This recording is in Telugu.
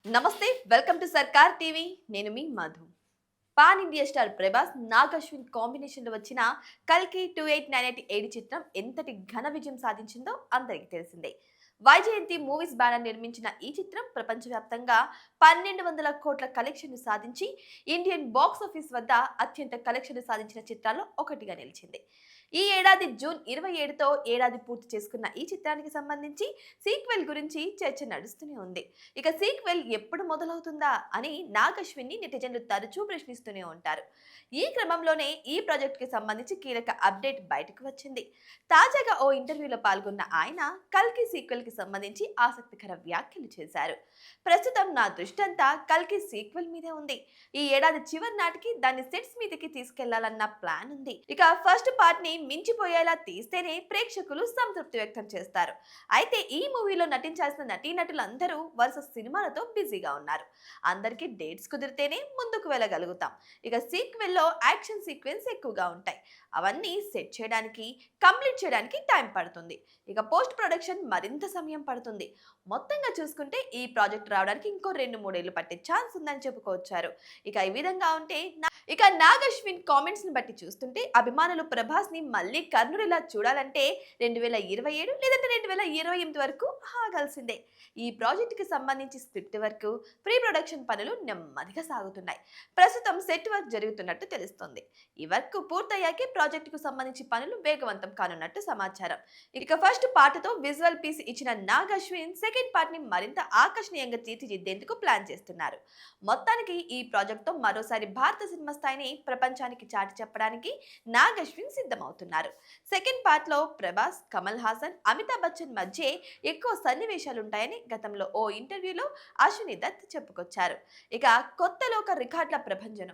నమస్తే, వెల్కమ్ టు సర్కార్ టీవీ. నేను మీ Madhu. Pan India star Prabhas, Nag Ashwin combination లో వచ్చిన కల్కి 2898 చిత్రం ఎంతటి ఘన విజయం సాధించిందో అందరికీ తెలిసిందే. వైజయంతి మూవీస్ బ్యానర్ నిర్మించిన ఈ చిత్రం ప్రపంచవ్యాప్తంగా 1200 కోట్ల కలెక్షన్ సాధించి ఇండియన్ బాక్స్ ఆఫీస్ వద్ద అత్యంత కలెక్షన్ సాధించిన చిత్రాల్లో ఒకటిగా నిలిచింది. ఈ ఏడాది జూన్ 27తో ఏడాది పూర్తి చేసుకున్న ఈ చిత్రానికి సంబంధించి సీక్వెల్ గురించి చర్చ నడుస్తూనే ఉంది. ఇక సీక్వెల్ ఎప్పుడు మొదలవుతుందా అని నాగ్ అశ్విన్ ని నెటిజన్లు తరచూ ప్రశ్నిస్తూనే ఉంటారు. ఈ క్రమంలోనే ఈ ప్రాజెక్ట్ కి సంబంధించి కీలక అప్డేట్ బయటకు వచ్చింది. తాజాగా ఓ ఇంటర్వ్యూలో పాల్గొన్న ఆయన కల్కి సీక్వెల్ కి సంబంధించి ఆసక్తికర వ్యాఖ్యలు చేశారు. ప్రస్తుతం నా దృష్టంతా కల్కి సీక్వెల్ మీదే ఉంది. ఈ ఏడాది చివరి నాటికి దాన్ని సెట్స్ మీదకి తీసుకెళ్లాలన్న ప్లాన్ ఉంది. ఇక ఫస్ట్ పార్ట్ ని మించిపోయేలా తీస్తేనే ప్రేక్షకులు సంతృప్తి వ్యక్తం చేస్తారు. అయితే ఈ మూవీలో నటించాల్సిన నటీనటులందరూ వరుస సినిమాలతో బిజీగా ఉన్నారు. అందరికీ డేట్స్ కుదిరితేనే ముందుకు వెళ్ళగలుగుతాం. ఇక సీక్వెల్ లో యాక్షన్ సీక్వెన్స్ ఎక్కువగా ఉంటాయి. అవన్నీ సెట్ చేయడానికి, కంప్లీట్ చేయడానికి టైం పడుతుంది. ఇక పోస్ట్ ప్రొడక్షన్ మరింత సమయం పడుతుంది. మొత్తంగా చూసుకుంటే ఈ ప్రాజెక్ట్ రావడానికి ఇంకో 2-3 ఏళ్లు పట్టే ఛాన్స్ ఉందని చెప్పుకోవచ్చారు. ఇక ఈ విధంగా ఉంటే నాగ్ అశ్విన్ కామెంట్స్ ని బట్టి చూస్తుంటే అభిమానులు ప్రభాస్ ని మళ్ళీ కర్ణుడిలా చూడాలంటే 2027 లేదంటే 2028 వరకు ఆగాల్సిందే. ఈ ప్రాజెక్ట్ కి సంబంధించి స్క్రిప్ట్ వర్క్, ప్రీ ప్రొడక్షన్ పనులు నెమ్మదిగా సాగుతున్నాయి. ప్రస్తుతం సెట్ వర్క్ జరుగుతున్నట్టు తెలుస్తోంది. ఈ వర్క్ పూర్తయ్యాకే ప్రాజెక్ట్ కు సంబంధించి పనులు వేగవంతం కానున్నట్టు సమాచారం. ఇక ఫస్ట్ పార్ట్ తో విజువల్ పీస్ ఇచ్చిన నాగ్ అశ్విన్ సెకండ్ పార్ట్ ని మరింత ఆకర్షణీయంగా తీర్చిదిద్దేందుకు ప్లాన్ చేస్తున్నారు. మొత్తానికి ఈ ప్రాజెక్ట్ తో మరోసారి భారత సినిమా స్థాయిని ప్రపంచానికి చాటి చెప్పడానికి నాగ్ అశ్విన్ సిద్ధమవుతున్నారు. సెకండ్ పార్ట్ లో ప్రభాస్, కమల్ హాసన్, అమితాబ్ బచ్చన్ మధ్య ఎక్కువ సన్నివేశాలుంటాయని గతంలో ఓ ఇంటర్వ్యూలో అశ్విని దత్ చెప్పుకొచ్చారు. ఇక కొత్తలో ఒక రికార్డుల ప్రభంజనం.